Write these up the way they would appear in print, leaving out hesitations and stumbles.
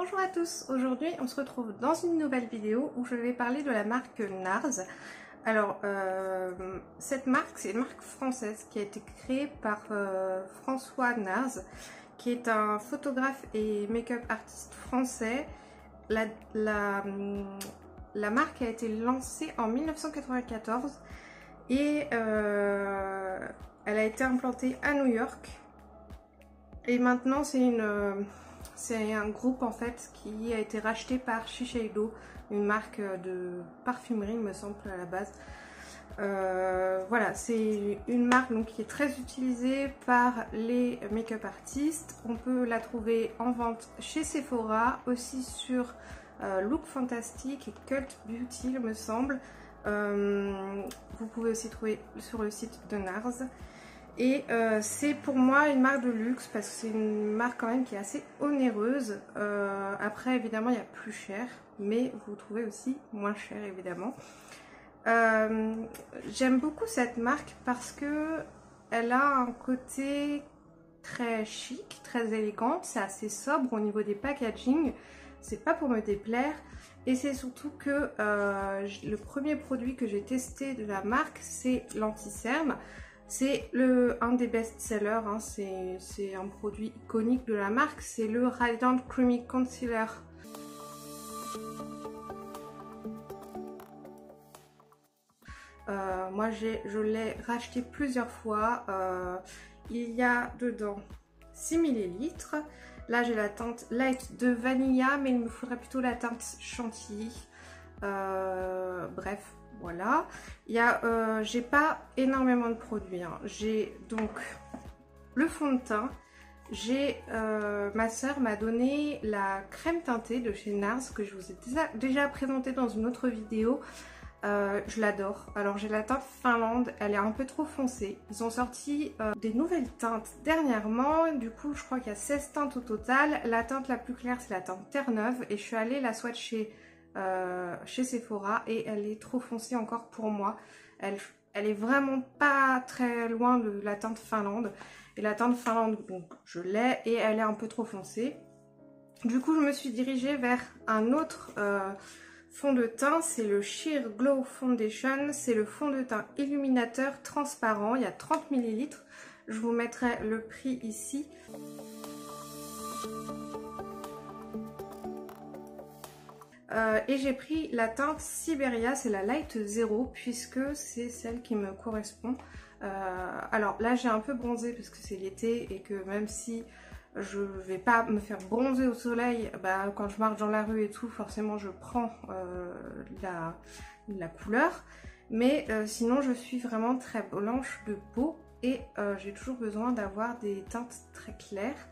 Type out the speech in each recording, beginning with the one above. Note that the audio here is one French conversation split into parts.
Bonjour à tous, aujourd'hui on se retrouve dans une nouvelle vidéo où je vais parler de la marque NARS. Alors cette marque, c'est une marque française qui a été créée par François NARS, qui est un photographe et make-up artiste français. La marque a été lancée en 1994 et elle a été implantée à New York. Et maintenant c'est un groupe en fait qui a été racheté par Shiseido, une marque de parfumerie il me semble à la base. Voilà, c'est une marque donc, qui est très utilisée par les make-up artistes. On peut la trouver en vente chez Sephora, aussi sur Look Fantastic et Cult Beauty il me semble. Vous pouvez aussi trouver sur le site de NARS. Et c'est pour moi une marque de luxe parce que c'est une marque quand même qui est assez onéreuse. Après évidemment il y a plus cher, mais vous trouvez aussi moins cher évidemment. J'aime beaucoup cette marque parce que elle a un côté très chic, très élégante, c'est assez sobre au niveau des packaging, c'est pas pour me déplaire. Et c'est surtout que le premier produit que j'ai testé de la marque, c'est l'anti-cerne. C'est un des best-sellers, hein, c'est un produit iconique de la marque, c'est le Radiant Creamy Concealer. Moi je l'ai racheté plusieurs fois, il y a dedans 6 ml. Là j'ai la teinte light de Vanilla, mais il me faudrait plutôt la teinte chantilly. Bref. Voilà, j'ai pas énormément de produits, hein. J'ai donc le fond de teint, ma soeur m'a donné la crème teintée de chez NARS que je vous ai déjà présentée dans une autre vidéo. Je l'adore. Alors j'ai la teinte Finlande, elle est un peu trop foncée. Ils ont sorti des nouvelles teintes dernièrement, du coup je crois qu'il y a 16 teintes au total. La teinte la plus claire c'est la teinte Terre-Neuve et je suis allée la swatcher chez Sephora et elle est trop foncée encore pour moi. Elle est vraiment pas très loin de la teinte Finlande. Et la teinte Finlande, donc je l'ai et elle est un peu trop foncée. Du coup, je me suis dirigée vers un autre fond de teint. C'est le Sheer Glow Foundation. C'est le fond de teint illuminateur transparent. Il y a 30 ml. Je vous mettrai le prix ici. Et j'ai pris la teinte Siberia, c'est la Light 0 puisque c'est celle qui me correspond. Alors là j'ai un peu bronzé parce que c'est l'été et que même si je vais pas me faire bronzer au soleil, bah, quand je marche dans la rue et tout forcément je prends la couleur. Mais sinon je suis vraiment très blanche de peau et j'ai toujours besoin d'avoir des teintes très claires.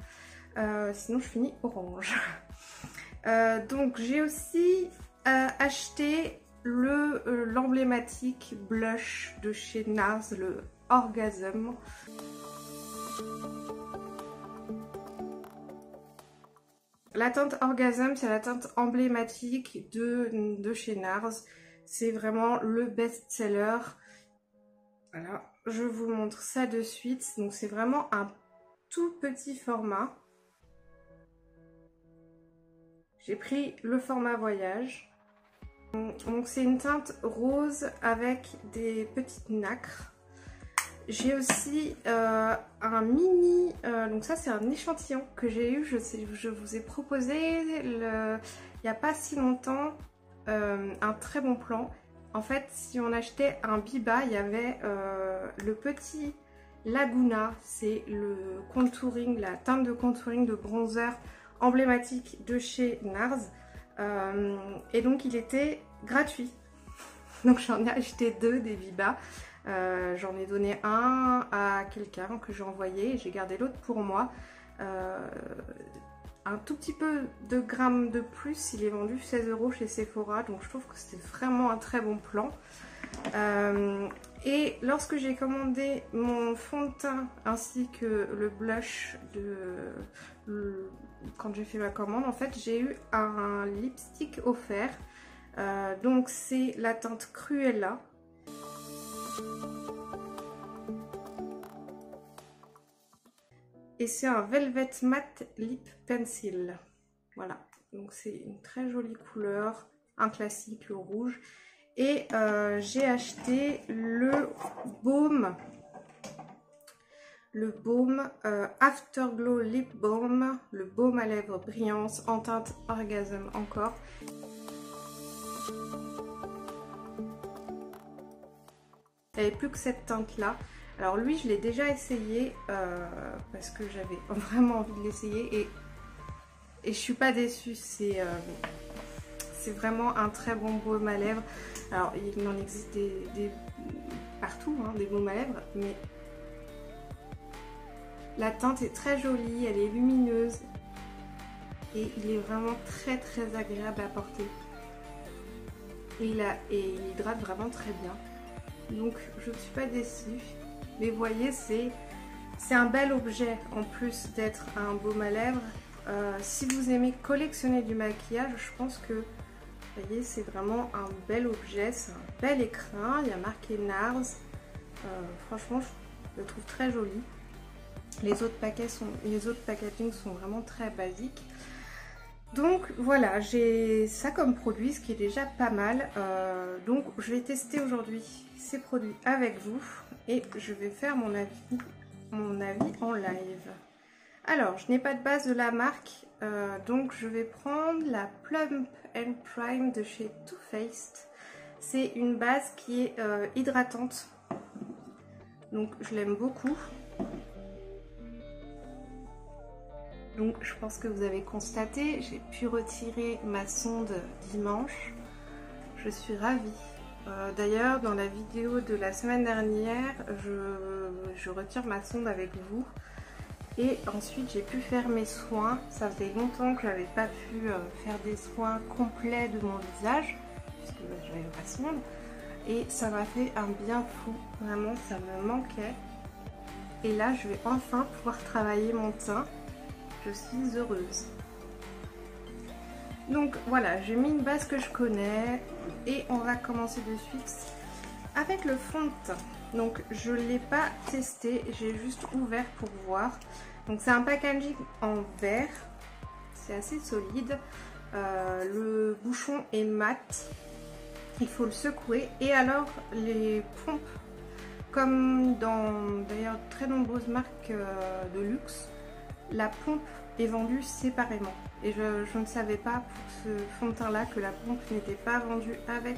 Sinon je finis orange. Donc j'ai aussi acheté l'emblématique blush de chez NARS, le Orgasm. La teinte Orgasm, c'est la teinte emblématique de chez NARS. C'est vraiment le best-seller. Voilà, je vous montre ça de suite. Donc c'est vraiment un tout petit format. J'ai pris le format voyage. Donc c'est une teinte rose avec des petites nacres. J'ai aussi un mini, donc ça c'est un échantillon que j'ai eu, je vous ai proposé il n'y a pas si longtemps un très bon plan. En fait si on achetait un Biba, il y avait le petit Laguna, c'est le contouring, la teinte de contouring de bronzer emblématique de chez NARS et donc il était gratuit. Donc j'en ai acheté deux des Biba. J'en ai donné un à quelqu'un que j'ai envoyé et j'ai gardé l'autre pour moi. Un tout petit peu de grammes de plus, il est vendu 16 € chez Sephora, donc je trouve que c'était vraiment un très bon plan. Et lorsque j'ai commandé mon fond de teint ainsi que le blush quand j'ai fait ma commande, en fait j'ai eu un lipstick offert. Donc c'est la teinte Cruella. Et c'est un Velvet Matte Lip Pencil. Voilà. Donc c'est une très jolie couleur, un classique, le rouge. Et j'ai acheté le baume Afterglow Lip Balm, le baume à lèvres brillance en teinte Orgasm encore. Il n'y avait plus que cette teinte là. Alors lui je l'ai déjà essayé parce que j'avais vraiment envie de l'essayer et je suis pas déçue. C'est vraiment un très bon baume à lèvres. Alors il en existe partout hein, des baumes à lèvres, mais la teinte est très jolie, elle est lumineuse et il est vraiment très très agréable à porter. Et il hydrate vraiment très bien. Donc je ne suis pas déçue. Mais vous voyez, c'est un bel objet en plus d'être un baume à lèvres. Si vous aimez collectionner du maquillage, je pense que vous voyez, c'est vraiment un bel objet, c'est un bel écrin. Il y a marqué NARS. Franchement, je le trouve très joli. Les autres packaging sont vraiment très basiques. Donc voilà, j'ai ça comme produit, ce qui est déjà pas mal. Donc je vais tester aujourd'hui ces produits avec vous et je vais faire mon avis en live. Alors, je n'ai pas de base de la marque, donc je vais prendre la Plump and Prime de chez Too Faced. C'est une base qui est hydratante, donc je l'aime beaucoup. Donc je pense que vous avez constaté, j'ai pu retirer ma sonde dimanche. Je suis ravie. D'ailleurs, dans la vidéo de la semaine dernière, je retire ma sonde avec vous. Et ensuite, j'ai pu faire mes soins. Ça faisait longtemps que je n'avais pas pu faire des soins complets de mon visage, puisque j'avais ma sonde. Et ça m'a fait un bien fou. Vraiment, ça me manquait. Et là, je vais enfin pouvoir travailler mon teint. Je suis heureuse. Donc voilà, j'ai mis une base que je connais et on va commencer de suite avec le fond de teint. Donc je ne l'ai pas testé, j'ai juste ouvert pour voir. Donc c'est un packaging en verre, c'est assez solide. Le bouchon est mat, il faut le secouer. Et alors les pompes, comme dans d'ailleurs très nombreuses marques de luxe, la pompe est vendue séparément et je ne savais pas pour ce fond de teint là que la pompe n'était pas vendue avec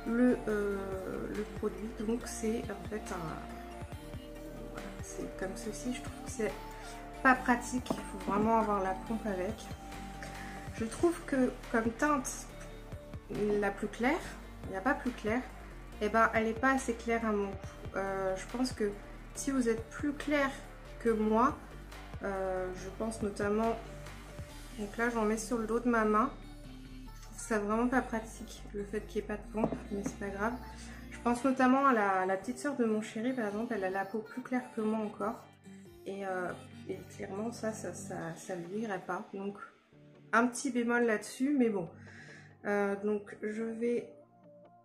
le produit. Donc c'est en fait voilà, c'est comme ceci. Je trouve que c'est pas pratique, il faut vraiment avoir la pompe avec. Je trouve que comme teinte la plus claire, il n'y a pas plus clair, et ben elle n'est pas assez claire à mon goût. Je pense que si vous êtes plus clair que moi, je pense notamment, donc là j'en mets sur le dos de ma main, je trouve ça vraiment pas pratique le fait qu'il n'y ait pas de pompe, mais c'est pas grave. Je pense notamment à la petite soeur de mon chéri par exemple, elle a la peau plus claire que moi encore et clairement ça lui irait pas, donc un petit bémol là-dessus, mais bon. Donc je vais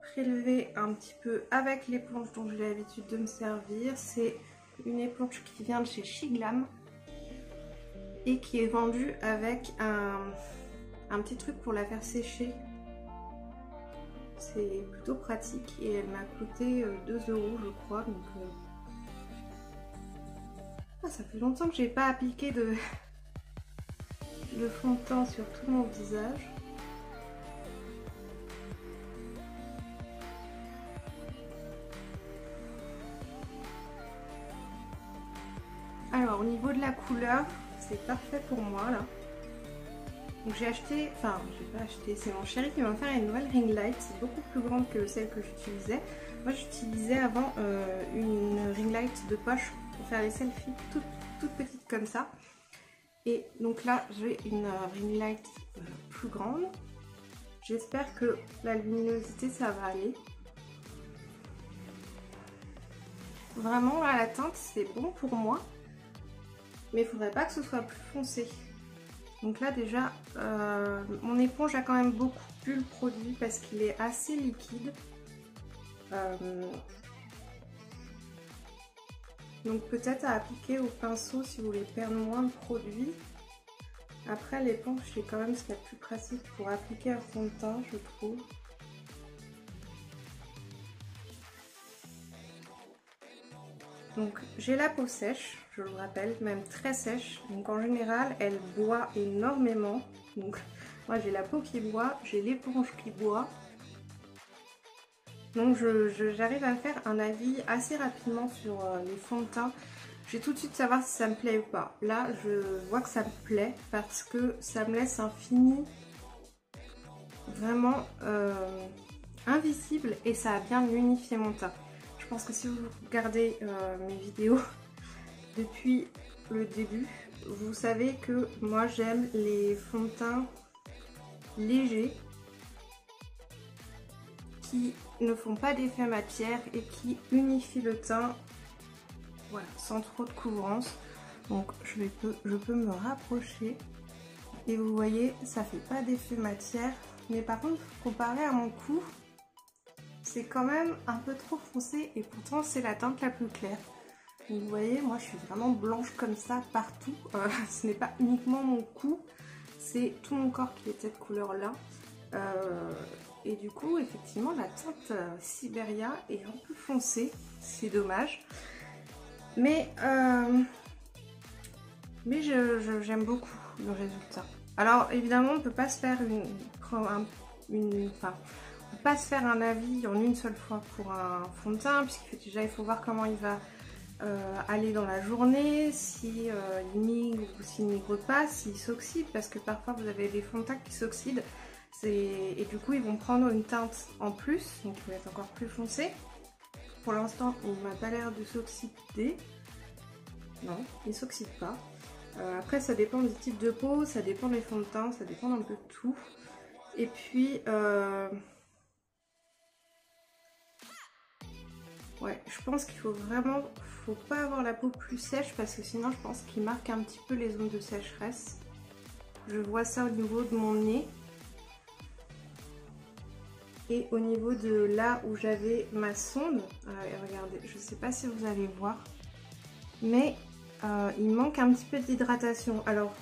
prélever un petit peu avec l'éponge dont j'ai l'habitude de me servir. C'est une éponge qui vient de chez Shiglam et qui est vendue avec un petit truc pour la faire sécher. C'est plutôt pratique et elle m'a coûté 2 € je crois. Donc ça fait longtemps que j'ai pas appliqué de fond de teint sur tout mon visage. Alors au niveau de la couleur, c'est parfait pour moi là. Donc j'ai acheté, enfin j'ai pas acheté, c'est mon chéri qui m'a offert une nouvelle ring light. C'est beaucoup plus grande que celle que j'utilisais. Moi j'utilisais avant une ring light de poche pour faire les selfies toute petite comme ça. Et donc là j'ai une ring light plus grande. J'espère que la luminosité ça va aller. Vraiment là la teinte c'est bon pour moi. Mais il ne faudrait pas que ce soit plus foncé. Donc là déjà, mon éponge a quand même beaucoup bu le produit parce qu'il est assez liquide. Donc peut-être à appliquer au pinceau si vous voulez perdre moins de produit. Après l'éponge, c'est quand même ce qu'il y a de plus pratique pour appliquer un fond de teint, je trouve. Donc j'ai la peau sèche, je le rappelle, même très sèche. Donc en général, elle boit énormément. Donc moi j'ai la peau qui boit, j'ai l'éponge qui boit. Donc j'arrive à me faire un avis assez rapidement sur les fonds de teint. Je vais tout de suite savoir si ça me plaît ou pas. Là, je vois que ça me plaît parce que ça me laisse un fini vraiment invisible et ça a bien unifié mon teint. Je pense que si vous regardez mes vidéos depuis le début, vous savez que moi j'aime les fonds de teint légers qui ne font pas d'effet matière et qui unifient le teint, voilà, sans trop de couvrance. Donc je peux me rapprocher et vous voyez, ça fait pas d'effet matière, mais par contre comparé à mon cou, c'est quand même un peu trop foncé et pourtant c'est la teinte la plus claire. Donc vous voyez, moi je suis vraiment blanche comme ça partout. Ce n'est pas uniquement mon cou, c'est tout mon corps qui est de cette couleur là. Et du coup, effectivement, la teinte Siberia est un peu foncée, c'est dommage. Mais j'aime beaucoup le résultat. Alors évidemment, on ne peut pas se faire pas se faire un avis en une seule fois pour un fond de teint, puisque déjà il faut voir comment il va aller dans la journée, si il migre ou s'il ne migre pas, s'il s'oxyde, parce que parfois vous avez des fonds de teint qui s'oxydent. Et du coup ils vont prendre une teinte en plus, donc il va être encore plus foncé. Pour l'instant il m'a pas l'air de s'oxyder. Non, il ne s'oxyde pas. Après ça dépend du type de peau, ça dépend des fonds de teint, ça dépend un peu de tout. Et puis ouais, je pense qu'il faut pas avoir la peau plus sèche parce que sinon je pense qu'il marque un petit peu les zones de sécheresse. Je vois ça au niveau de mon nez. Et au niveau de là où j'avais ma sonde, regardez, je ne sais pas si vous allez voir, mais il manque un petit peu d'hydratation. Alors,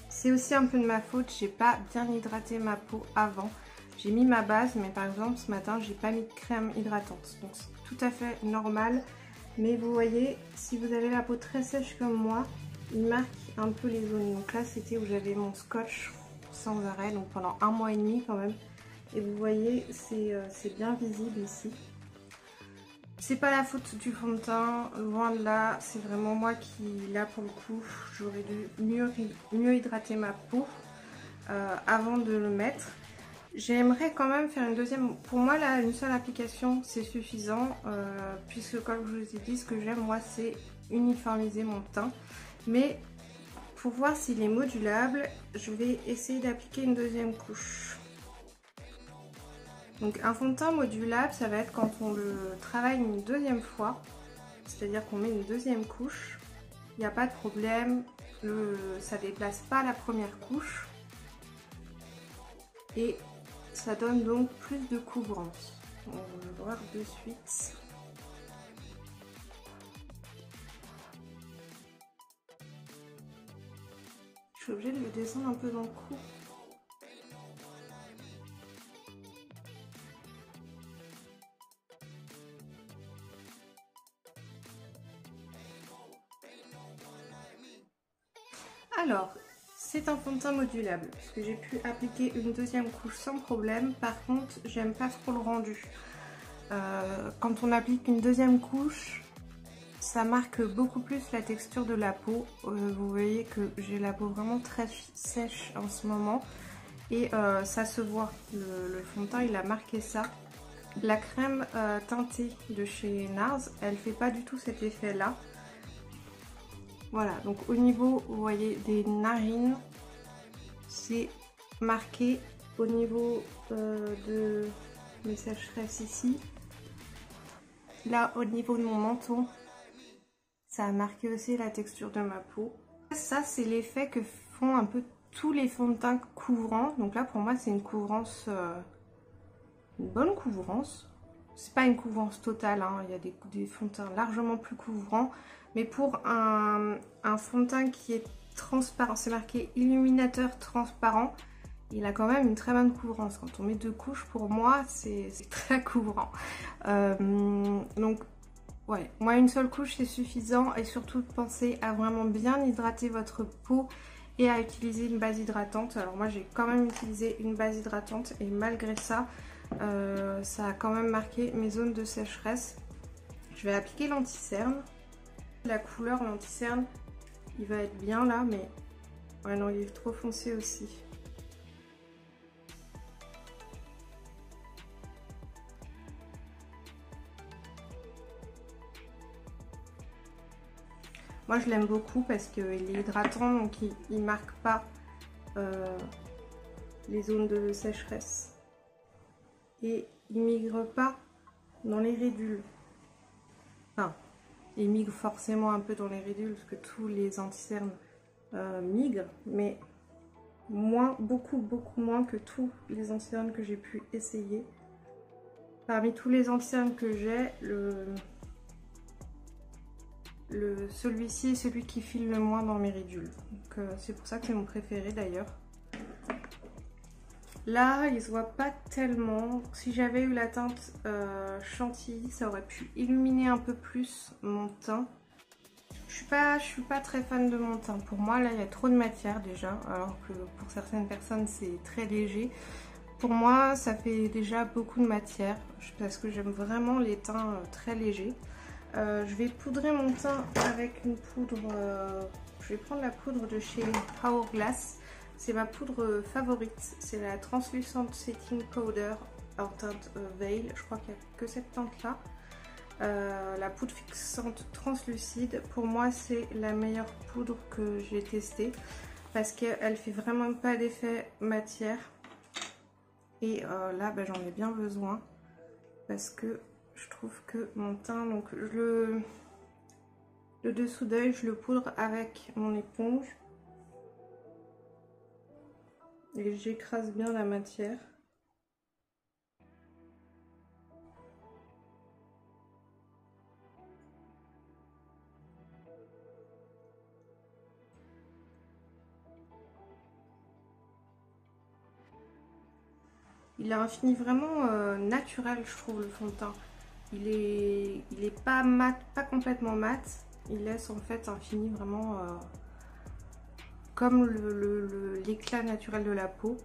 c'est aussi un peu de ma faute, j'ai pas bien hydraté ma peau avant. J'ai mis ma base, mais par exemple ce matin, j'ai pas mis de crème hydratante. Donc c'est tout à fait normal. Mais vous voyez, si vous avez la peau très sèche comme moi, il marque un peu les zones. Donc là, c'était où j'avais mon scotch sans arrêt, donc pendant 1 mois et demi quand même. Et vous voyez, c'est bien visible ici. C'est pas la faute du fond de teint, loin de là. C'est vraiment moi qui, là pour le coup, j'aurais dû mieux hydrater ma peau avant de le mettre. J'aimerais quand même faire une deuxième. Pour moi, là, une seule application, c'est suffisant. Puisque comme je vous ai dit, ce que j'aime, moi, c'est uniformiser mon teint. Mais pour voir s'il est modulable, je vais essayer d'appliquer une deuxième couche. Donc un fond de teint modulable, ça va être quand on le travaille une deuxième fois, c'est-à-dire qu'on met une deuxième couche, il n'y a pas de problème, ça ne déplace pas la première couche et ça donne donc plus de couvrance. On va le voir de suite. Je suis obligée de le descendre un peu dans le cou. Alors, c'est un fond de teint modulable, puisque j'ai pu appliquer une deuxième couche sans problème. Par contre, j'aime pas trop le rendu. Quand on applique une deuxième couche, ça marque beaucoup plus la texture de la peau. Vous voyez que j'ai la peau vraiment très sèche en ce moment. Et ça se voit, le fond de teint il a marqué ça. La crème teintée de chez NARS, elle fait pas du tout cet effet là. Voilà, donc au niveau, vous voyez, des narines, c'est marqué au niveau de mes sécheresses ici. Là, au niveau de mon menton, ça a marqué aussi la texture de ma peau. Ça, c'est l'effet que font un peu tous les fonds de teint couvrants. Donc là, pour moi, c'est une couvrance, une bonne couvrance. C'est pas une couvrance totale, hein. Il y a des fonds de teint largement plus couvrants. Mais pour un fond de teint qui est transparent, c'est marqué illuminateur transparent. Il a quand même une très bonne couvrance. Quand on met 2 couches, pour moi, c'est très couvrant. Donc, ouais, moi, une seule couche, c'est suffisant. Et surtout, pensez à vraiment bien hydrater votre peau et à utiliser une base hydratante. Alors moi, j'ai quand même utilisé une base hydratante. Et malgré ça, ça a quand même marqué mes zones de sécheresse. Je vais appliquer l'anti-cerne. La couleur, l'anti-cerne, il va être bien là, mais ouais, non, il est trop foncé aussi. Moi je l'aime beaucoup parce qu'il est hydratant, donc il ne marque pas les zones de sécheresse. Et il migre pas dans les ridules. Enfin, il migre forcément un peu dans les ridules parce que tous les anti-cernes migrent, mais moins, beaucoup moins que tous les anti-cernes que j'ai pu essayer. Parmi tous les anti-cernes que j'ai, celui-ci est celui qui file le moins dans mes ridules. Donc c'est pour ça que c'est mon préféré d'ailleurs. Là, il se voit pas tellement. Si j'avais eu la teinte chantilly, ça aurait pu illuminer un peu plus mon teint. Je suis pas très fan de mon teint. Pour moi, là, il y a trop de matière déjà, alors que pour certaines personnes, c'est très léger. Pour moi, ça fait déjà beaucoup de matière, parce que j'aime vraiment les teints très légers. Je vais poudrer mon teint avec une poudre, je vais prendre la poudre de chez Hourglass. C'est ma poudre favorite, c'est la Translucent Setting Powder en teinte Veil. Je crois qu'il n'y a que cette teinte là. La poudre fixante translucide, pour moi c'est la meilleure poudre que j'ai testée parce qu'elle fait vraiment pas d'effet matière. Et là ben, j'en ai bien besoin parce que je trouve que mon teint, donc le dessous d'œil, je le poudre avec mon éponge et j'écrase bien la matière. Il a un fini vraiment naturel, je trouve, le fond de teint. Il est pas mat, pas complètement mat. Il laisse en fait un fini vraiment comme l'éclat naturel de la peau.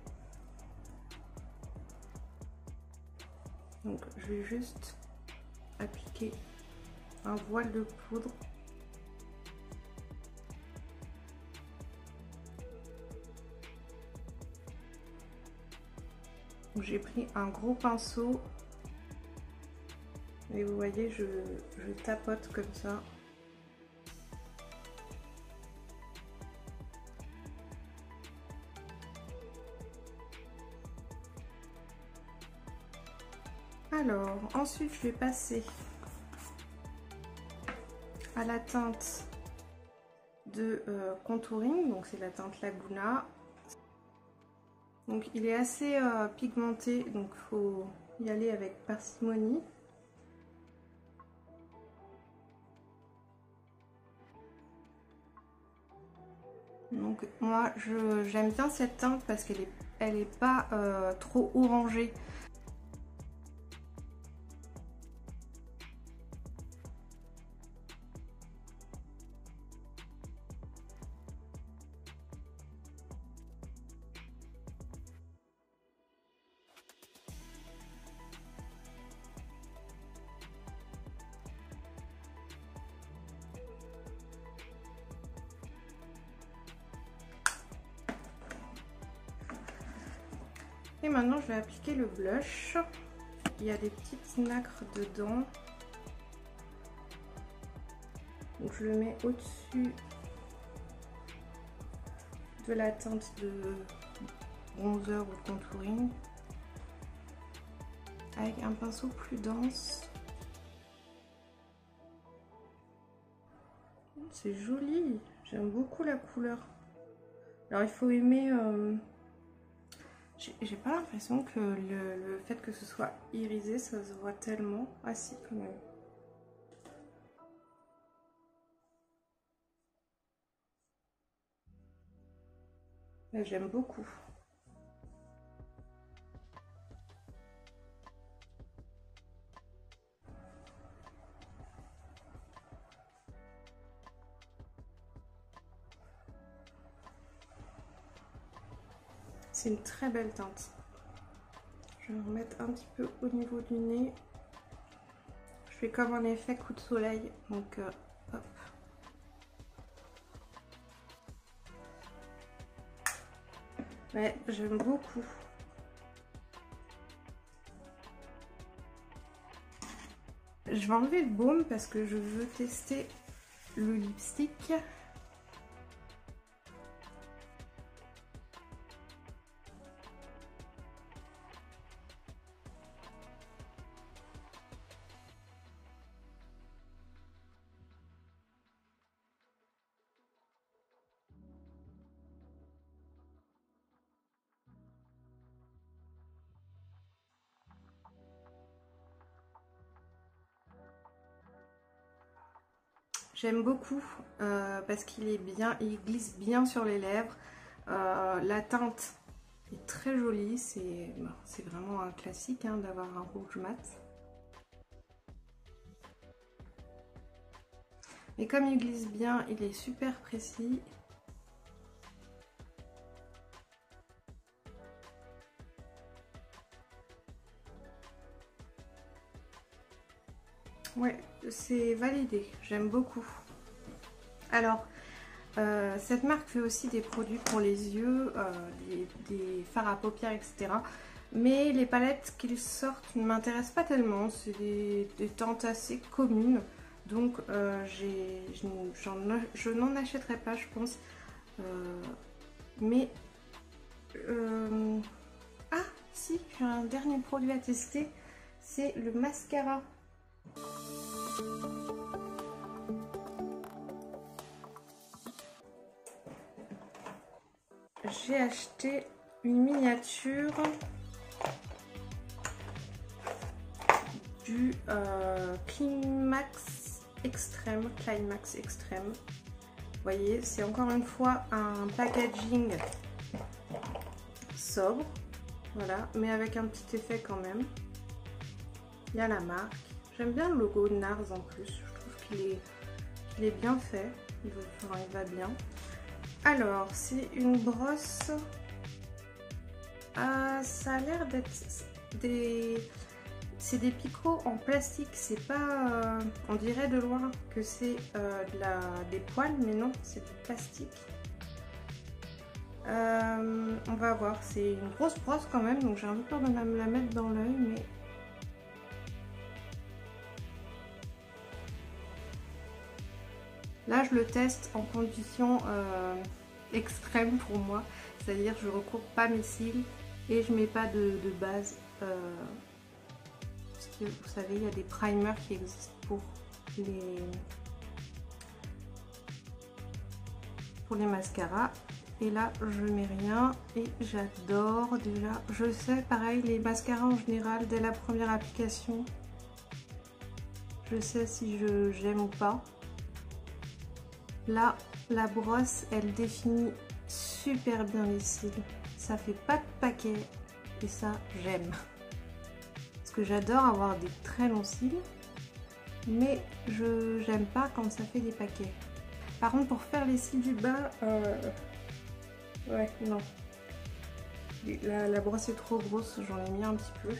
Donc je vais juste appliquer un voile de poudre. J'ai pris un gros pinceau et vous voyez, je tapote comme ça. Alors, ensuite je vais passer à la teinte de contouring, donc c'est la teinte Laguna. Donc il est assez pigmenté, donc il faut y aller avec parcimonie. Donc moi j'aime bien cette teinte parce qu'elle est pas trop orangée. Et maintenant je vais appliquer le blush. Il y a des petites nacres dedans. Donc je le mets au-dessus de la teinte de bronzer ou de contouring. Avec un pinceau plus dense. C'est joli, j'aime beaucoup la couleur. Alors il faut aimer... J'ai pas l'impression que le fait que ce soit irisé, ça se voit tellement. Ah si, quand même. J'aime beaucoup. C'est une très belle teinte. Je vais remettre un petit peu au niveau du nez. Je fais comme un effet coup de soleil. Donc, hop. Ouais, j'aime beaucoup. Je vais enlever le baume parce que je veux tester le lipstick. J'aime beaucoup parce qu'il est bien, il glisse bien sur les lèvres. La teinte est très jolie, c'est vraiment un classique hein, d'avoir un rouge mat. Mais comme il glisse bien, il est super précis. Ouais, c'est validé, j'aime beaucoup. Alors, cette marque fait aussi des produits pour les yeux, des fards à paupières, etc. Mais les palettes qu'ils sortent ne m'intéressent pas tellement, c'est des teintes assez communes. Donc, je n'en achèterai pas, je pense. Ah, si, j'ai un dernier produit à tester, c'est le mascara. J'ai acheté une miniature du Climax Extreme. Vous voyez, c'est encore une fois un packaging sobre, voilà, mais avec un petit effet quand même. Il y a la marque. J'aime bien le logo de NARS en plus. Je trouve qu'il est bien fait. Il va bien. Alors, c'est une brosse. Ça a l'air d'être c'est des picots en plastique. C'est pas. On dirait de loin que c'est des poils, mais non, c'est du plastique. On va voir. C'est une grosse brosse quand même, donc j'ai un peu peur de me la mettre dans l'œil, mais. Là, je le teste en conditions extrêmes pour moi, c'est-à-dire je ne recouvre pas mes cils et je ne mets pas de base. Parce que vous savez, il y a des primers qui existent pour les mascaras. Et là, je mets rien et j'adore déjà. Je sais, pareil, les mascaras en général, dès la première application, je sais si j'aime ou pas. Là, la brosse, elle définit super bien les cils. Ça fait pas de paquet et ça, j'aime. Parce que j'adore avoir des très longs cils, mais j'aime pas quand ça fait des paquets. Par contre, pour faire les cils du bas, ouais, non. La brosse est trop grosse, j'en ai mis un petit peu.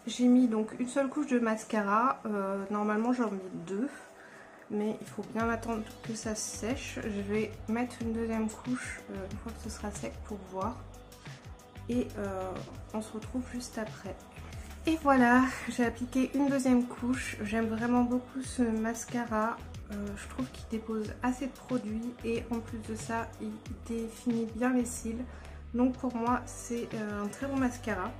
J'ai mis donc une seule couche de mascara, normalement j'en mets deux, mais il faut bien attendre que ça sèche. Je vais mettre une deuxième couche une fois que ce sera sec pour voir, et on se retrouve juste après. Et voilà, j'ai appliqué une deuxième couche. J'aime vraiment beaucoup ce mascara, je trouve qu'il dépose assez de produits et en plus de ça il définit bien les cils, donc pour moi c'est un très bon mascara.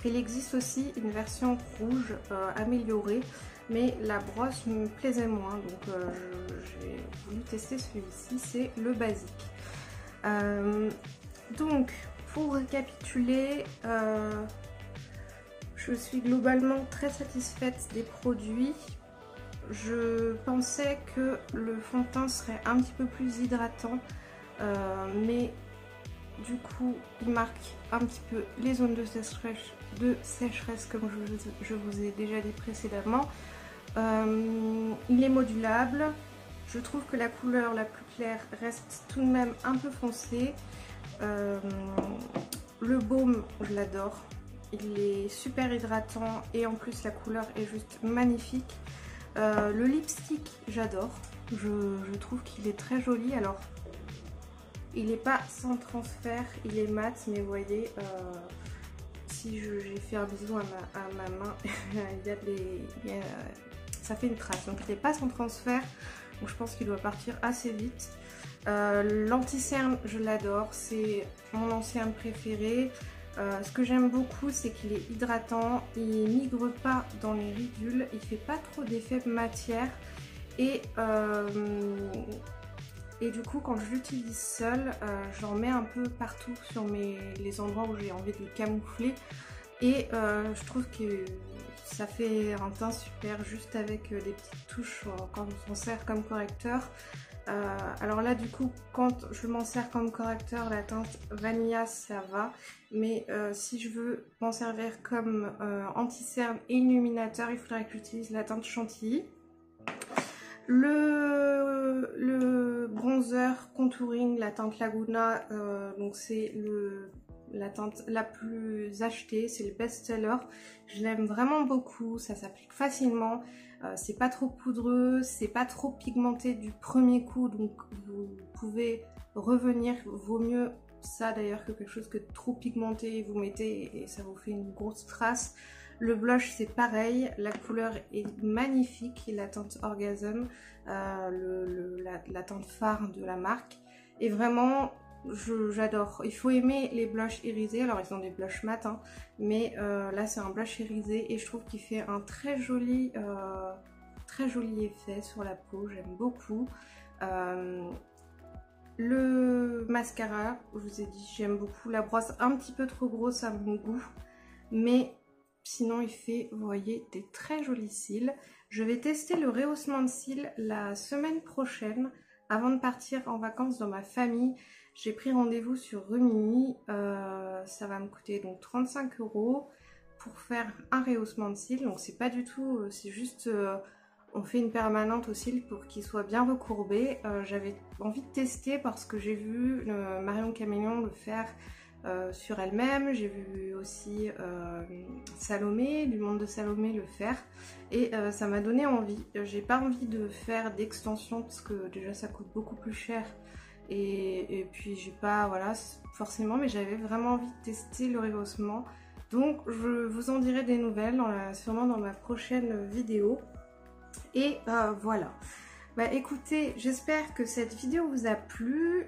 d'autres. Il existe aussi une version rouge améliorée, mais la brosse me plaisait moins, donc j'ai voulu tester celui-ci, c'est le basique. Donc pour récapituler, je suis globalement très satisfaite des produits. Je pensais que le fond de teint serait un petit peu plus hydratant, mais du coup il marque un petit peu les zones de sécheresse comme je vous ai déjà dit précédemment. Il est modulable. Je trouve que la couleur la plus claire reste tout de même un peu foncée. Le baume, je l'adore. Il est super hydratant et en plus la couleur est juste magnifique. Le lipstick, j'adore. Je trouve qu'il est très joli. Alors, il n'est pas sans transfert, il est mat, mais vous voyez, si j'ai fait un bisou à ma main, ça fait une trace. Donc, il n'est pas sans transfert. Donc, je pense qu'il doit partir assez vite. L'anti-cerne, je l'adore. C'est mon anti-cerne préféré. Ce que j'aime beaucoup, c'est qu'il est hydratant, il migre pas dans les ridules, il fait pas trop d'effet matière et du coup quand je l'utilise seule, j'en mets un peu partout sur les endroits où j'ai envie de le camoufler et je trouve que ça fait un teint super juste avec des petites touches quand on s'en sert comme correcteur. Alors là du coup quand je m'en sers comme correcteur, la teinte Vanilla ça va, mais si je veux m'en servir comme anti-cerne et illuminateur, il faudrait que j'utilise la teinte Chantilly. Le bronzer contouring, la teinte Laguna, donc c'est la teinte la plus achetée, c'est le best-seller. Je l'aime vraiment beaucoup, ça s'applique facilement. C'est pas trop poudreux, c'est pas trop pigmenté du premier coup, donc vous pouvez revenir. Vaut mieux ça d'ailleurs que quelque chose que trop pigmenté, vous mettez et ça vous fait une grosse trace. Le blush c'est pareil, la couleur est magnifique, la teinte Orgasm, la teinte phare de la marque. Et vraiment, j'adore. Il faut aimer les blushs irisés. Alors ils ont des blushs mat, hein, mais là c'est un blush irisé et je trouve qu'il fait un très joli effet sur la peau. J'aime beaucoup. Le mascara, je vous ai dit, j'aime beaucoup. La brosse un petit peu trop grosse à mon goût, mais sinon il fait, vous voyez, des très jolis cils. Je vais tester le rehaussement de cils la semaine prochaine avant de partir en vacances dans ma famille. J'ai pris rendez-vous sur Rumini, ça va me coûter donc 35 € pour faire un rehaussement de cils. Donc c'est pas du tout, c'est juste on fait une permanente aux cils pour qu'ils soient bien recourbés. J'avais envie de tester parce que j'ai vu Marion Caméléon le faire sur elle-même. J'ai vu aussi Salomé, du monde de Salomé le faire et ça m'a donné envie. J'ai pas envie de faire d'extension parce que déjà ça coûte beaucoup plus cher. Et puis j'ai pas, voilà, forcément, mais j'avais vraiment envie de tester le rehaussement. Donc je vous en dirai des nouvelles sûrement dans ma prochaine vidéo. Et voilà. Bah écoutez, j'espère que cette vidéo vous a plu.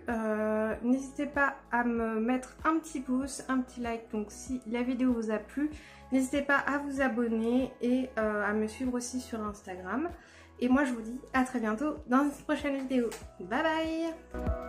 N'hésitez pas à me mettre un petit pouce, un petit like. Donc si la vidéo vous a plu, n'hésitez pas à vous abonner et à me suivre aussi sur Instagram. Et moi je vous dis à très bientôt dans une prochaine vidéo. Bye bye!